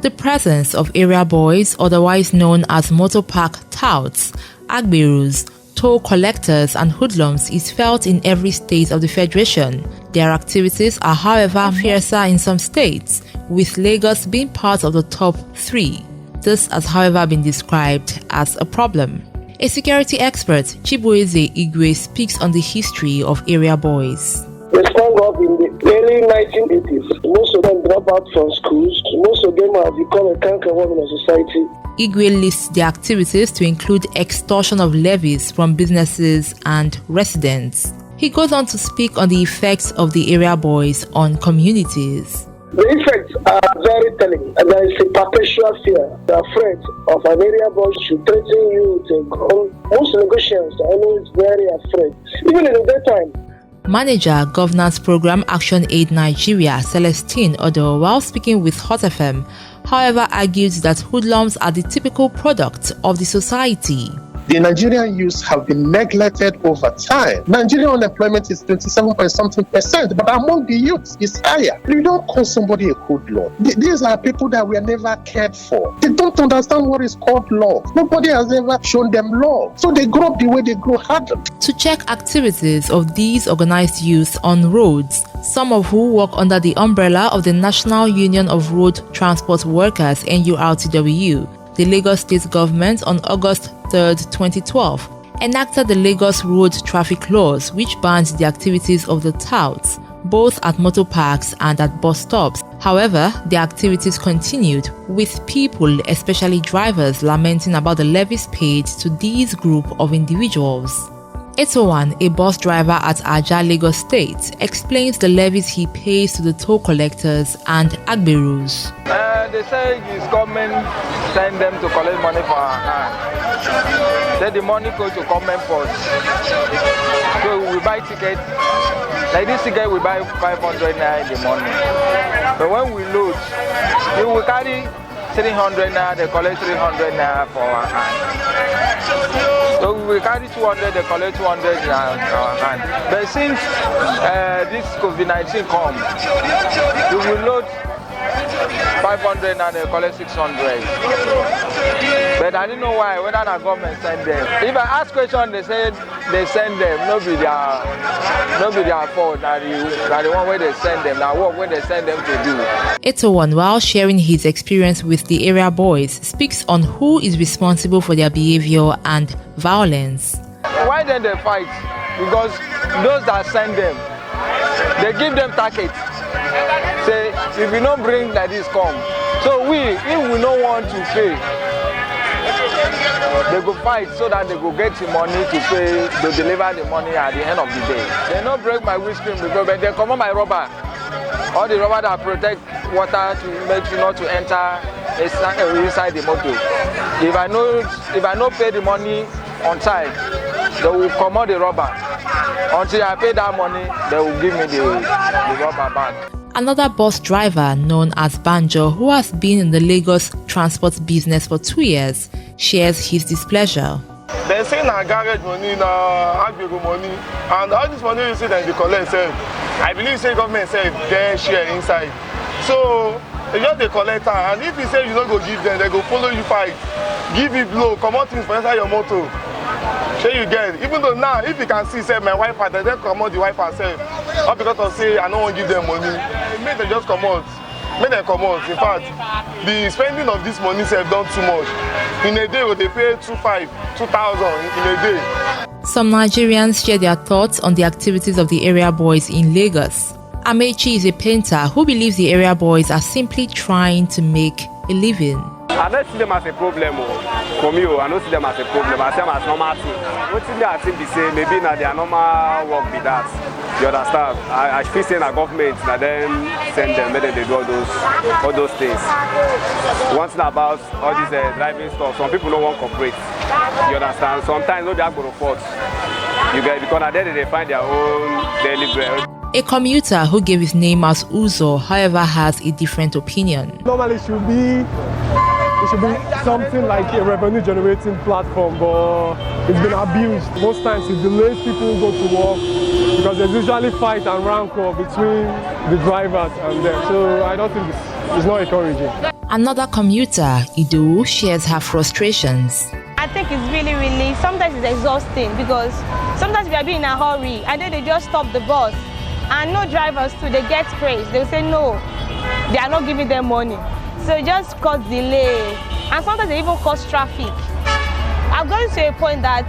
The presence of area boys, otherwise known as motor park touts, agberos, toll collectors and hoodlums is felt in every state of the Federation. Their activities are, however, fiercer in some states, with Lagos being part of the top 3. This has, however, been described as a problem. A security expert, Chibueze Igwe, speaks on the history of area boys. They sprang up in the early 1980s. Most of them drop out from schools. Most of them have become a cankerworm in our society. Igwe lists the activities to include extortion of levies from businesses and residents. He goes on to speak on the effects of the area boys on communities. The effects are very telling. There is a perpetual fear. They are afraid of an area boy should threaten you with a gun. Most Lagosians are always very afraid, even in the daytime. Manager, Governance Program Action Aid Nigeria, Celestine Odo, while speaking with Hot FM, however, argues that hoodlums are the typical product of the society. The Nigerian youth have been neglected over time. Nigerian unemployment is 27.something%, but among the youth, it's higher. You don't call somebody a hoodlum. These are people that were never cared for. They don't understand what is called love. Nobody has ever shown them love. So they grow up the way they grow hardened. To check activities of these organized youth on roads, some of who work under the umbrella of the National Union of Road Transport Workers, NURTW, the Lagos State Government on August 3, 2012, enacted the Lagos Road Traffic Laws, which bans the activities of the touts, both at motor parks and at bus stops. However, the activities continued, with people, especially drivers, lamenting about the levies paid to these group of individuals. Etowan, a bus driver at Aja, Lagos State, explains the levies he pays to the toll collectors and agberos. They say his government send them to collect money for our hand. Then the money goes to government first. So we buy tickets. Like this ticket we buy 500 naira in the morning. But when we load, we will carry 300 naira, they collect 300 naira for our hand. So we will carry 200, they collect 200 in our hand. But since this COVID-19 comes, we will load 500 and they collect 600. But I didn't know why, whether the government send them. If I ask questions, they say they send them, no be their fault, not the one where they send them, now work where they send them to do. Etowan, while sharing his experience with the area boys, speaks on who is responsible for their behavior and violence. Why then they fight? Because those that send them, they give them targets. Say, if you don't bring like this, come. So if we don't want to pay, they go fight so that they go get the money to pay, to deliver the money at the end of the day. They don't break my windscreen before, but they come on my rubber. All the rubber that protect water to make you not to enter inside the motor. If I no pay the money on time, they will come out the rubber. Until I pay that money, they will give me the rubber back. Another bus driver known as Banjo, who has been in the Lagos transport business for 2 years, shares his displeasure. They say na garage money, na agbero money, and all this money you see that they collect, I believe say government say their share inside. So they just they collect, and if you say you don't go give them, they go follow you fight, give you blow, come out things for inside your motor. Sure you get. Even though now, if you can see, say my wife had, they come out the wife herself. Not because of say I don't want to give them money. Make them just come out. Make them come out. In fact, the spending of this money have done too much. In a day, they pay 2,000 in a day. Some Nigerians share their thoughts on the activities of the area boys in Lagos. Amechi is a painter who believes the area boys are simply trying to make a living. I don't see them as a problem for me. I don't see them as a problem. I see them as normal thing. What thing I think they say maybe now their normal work be that. You understand? I feel saying a government that then send them, maybe they do all those things. One thing about all these driving stuff, some people don't want to cooperate. You understand? Sometimes no, they have to report. You get because at the end they find their own daily bread. A commuter who gave his name as Uzo, however, has a different opinion. Normally it should be something like a revenue generating platform, but it's been abused. Most times it delays people who go to work because there's usually fight and rancor between the drivers and them. So I don't think it's not encouraging. Another commuter, Ido, shares her frustrations. I think it's really, sometimes it's exhausting because sometimes we are being in a hurry and then they just stop the bus. And no drivers too, they get praised. They'll say no, they are not giving them money. So it just cause delay. And sometimes they even cause traffic. I've gotten to a point that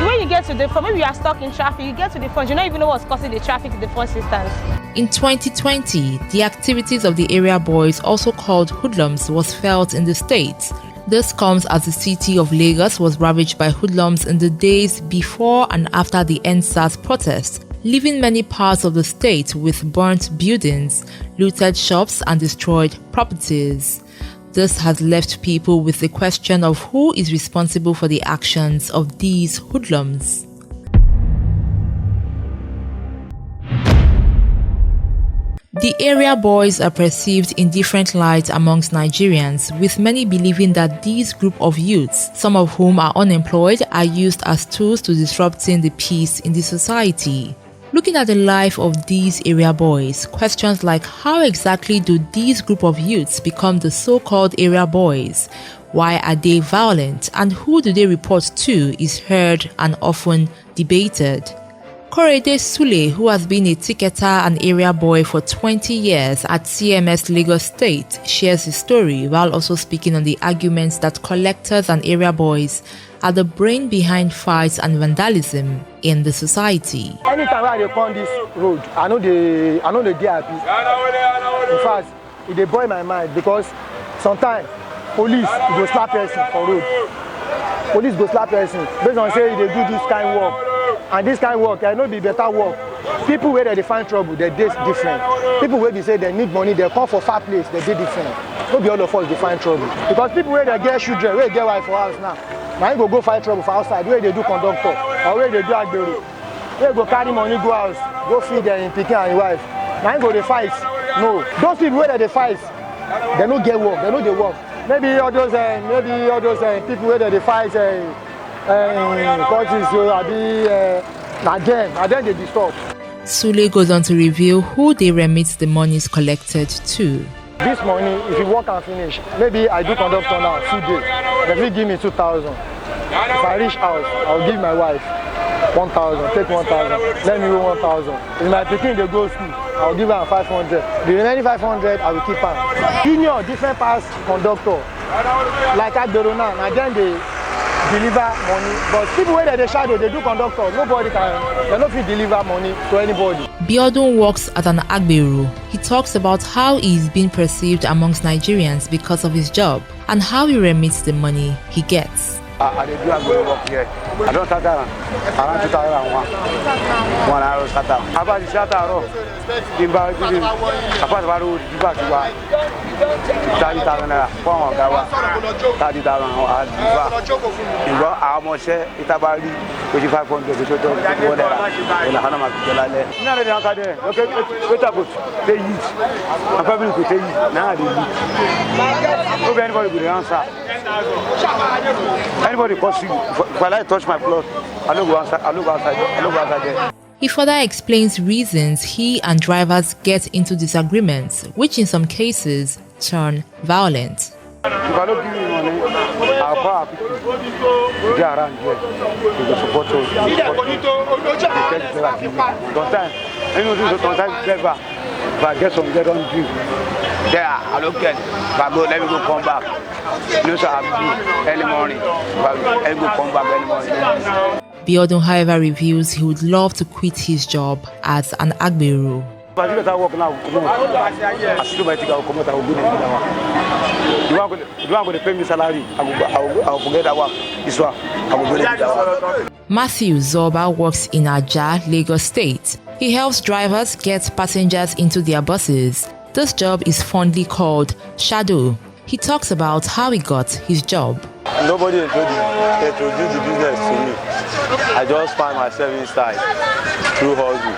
when you get to the front, maybe you are stuck in traffic, you get to the front, you don't even know what's causing the traffic in the first instance. In 2020, the activities of the area boys, also called hoodlums, was felt in the state. This comes as the city of Lagos was ravaged by hoodlums in the days before and after the EndSARS protests, leaving many parts of the state with burnt buildings, looted shops and destroyed properties. This has left people with the question of who is responsible for the actions of these hoodlums. The area boys are perceived in different lights amongst Nigerians, with many believing that these group of youths, some of whom are unemployed, are used as tools to disrupting the peace in the society. Looking at the life of these area boys, questions like how exactly do these group of youths become the so-called area boys? Why are they violent? And who do they report to is heard and often debated. Korede Sule, who has been a ticketer and area boy for 20 years at CMS Lagos State, shares his story while also speaking on the arguments that collectors and area boys are the brain behind fights and vandalism in the society. Anytime I come this road, I know the happy. In fact, it boil my mind because sometimes police go slap person for road. Police go slap person based on say they do this kind of work. And this kind of work, I know be better work. People where they find trouble, they do different. People where they say they need money, they come for far place, they do different. Not be all of us they find trouble. Because people where they get children, where they get wife for house now go find trouble for outside, where they do conductor, or where they do agbero. Where go carry money, go house, go feed them in pikin and wife. Now go they fight. No. Those people where they fight, they don't get work, they know they work. Maybe all those people where they fight causes then they disturb. Sule goes on to reveal who they remit the monies collected to. This money, if you work and finish, maybe I do conductor now, 2 days. They will give me 2,000. If I reach house, I'll give my wife 1,000, take 1,000, let me go 1,000. If my pikin they go school, I'll give her 500. The remaining 500, I will keep her. Junior, different past conductor, like Agbero now, and then they deliver money. But people where they shadow, they do conductor, nobody can, they don't fit deliver money to anybody. Biodun works at an Agbero. He talks about how he is being perceived amongst Nigerians because of his job and how he remits the money he gets. I do Agbero work here. I don't start around 2001. When I was start around. About the start around. Apart from the back to 30,000 naira. 30,000 how much it about 500 to 2,000 Anybody calls you, if I like touch my clothes, I look outside there. He further explains reasons he and drivers get into disagreements, which in some cases turn violent. If I don't give you money, I'll call people to get around here. They will support you. Sometimes, if I get some, they don't drink. There, I don't get. If I go, let me go come back. No, sir, I'll do early morning. Let me go come back early morning. Biodun, however, reveals he would love to quit his job as an Agbero. But if I work now, I still might think I will come out. I will go there. You want to pay me salary? I will forget that work. This one, I will go there. Matthew Zoba works in Aja, Lagos State. He helps drivers get passengers into their buses. This job is fondly called Shadow. He talks about how he got his job. Nobody introduced the business to me. I just find myself inside through hustle.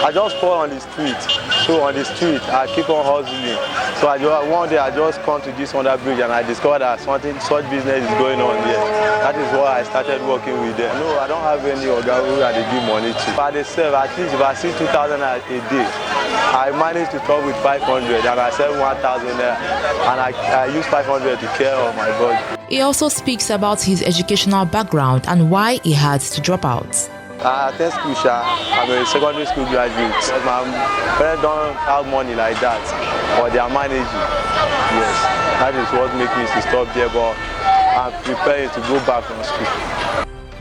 I just fall on the street So on the street, I keep on hustling. So one day I just come to this under bridge and I discovered that such business is going on here. That is why I started working with them. No, I don't have any organ who I give money to. But they serve at least if I see 2,000 a day, I manage to talk with 500 and I sell 1,000 there, and I use 500 to care of my body. He also speaks about his educational background and why he had to drop out. I attend school, I'm a secondary school graduate. My parents don't have money like that, but they are managing. Yes, that is what makes me to stop there, but I'm preparing to go back on school.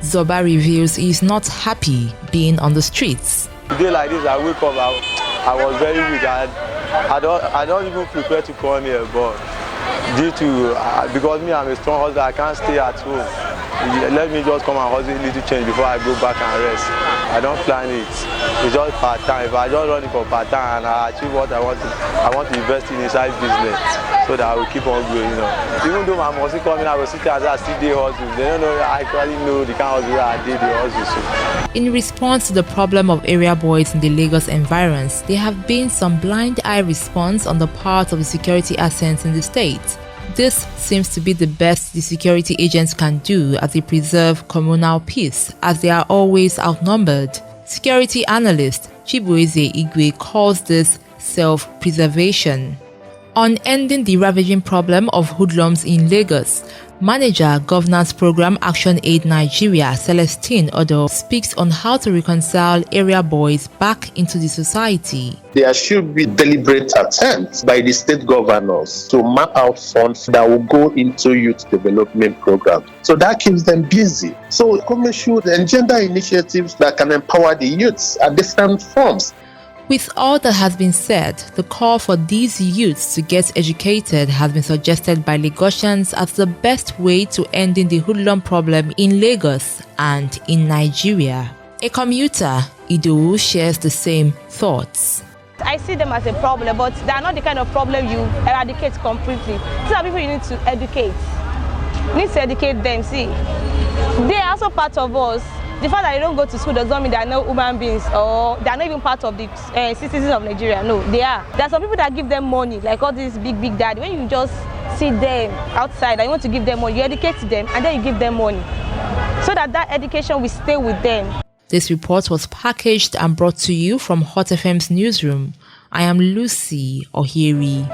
Zoba reveals he is not happy being on the streets. Today like this, I wake up, I was very weak. I don't even prepare to come here, but due to, because me, I'm a strong husband, I can't stay at home. Let me just come and hustle a little change before I go back and rest. I don't plan it. It's just part-time. If I just run it for part-time and I achieve what I want to invest in inside business so that I will keep on growing. Even though my must coming, I will sit there and I still do hustle. They don't know, I actually know the kind of hustle I did the hustle. In response to the problem of area boys in the Lagos environs, there have been some blind eye response on the part of the security agents in the state. This seems to be the best the security agents can do as they preserve communal peace, as they are always outnumbered. Security analyst Chibueze Igwe calls this self-preservation. On ending the ravaging problem of hoodlums in Lagos, Manager Governance Program Action Aid Nigeria Celestine Odo speaks on how to reconcile area boys back into the society. There should be deliberate attempts by the state governors to map out funds that will go into youth development programs. So that keeps them busy. So government should engender initiatives that can empower the youths at different forms. With all that has been said, the call for these youths to get educated has been suggested by Lagosians as the best way to ending the hoodlum problem in Lagos and in Nigeria. A commuter, Idowu, shares the same thoughts. I see them as a problem, but they are not the kind of problem you eradicate completely. These are people you need to educate. You need to educate them. See, they are also part of us. The fact that they don't go to school does not mean they are no human beings or they are not even part of the citizens of Nigeria. No, they are. There are some people that give them money, like all these big daddy. When you just see them outside and you want to give them money, you educate them and then you give them money so that education will stay with them. This report was packaged and brought to you from Hot FM's newsroom. I am Lucy Ohiri.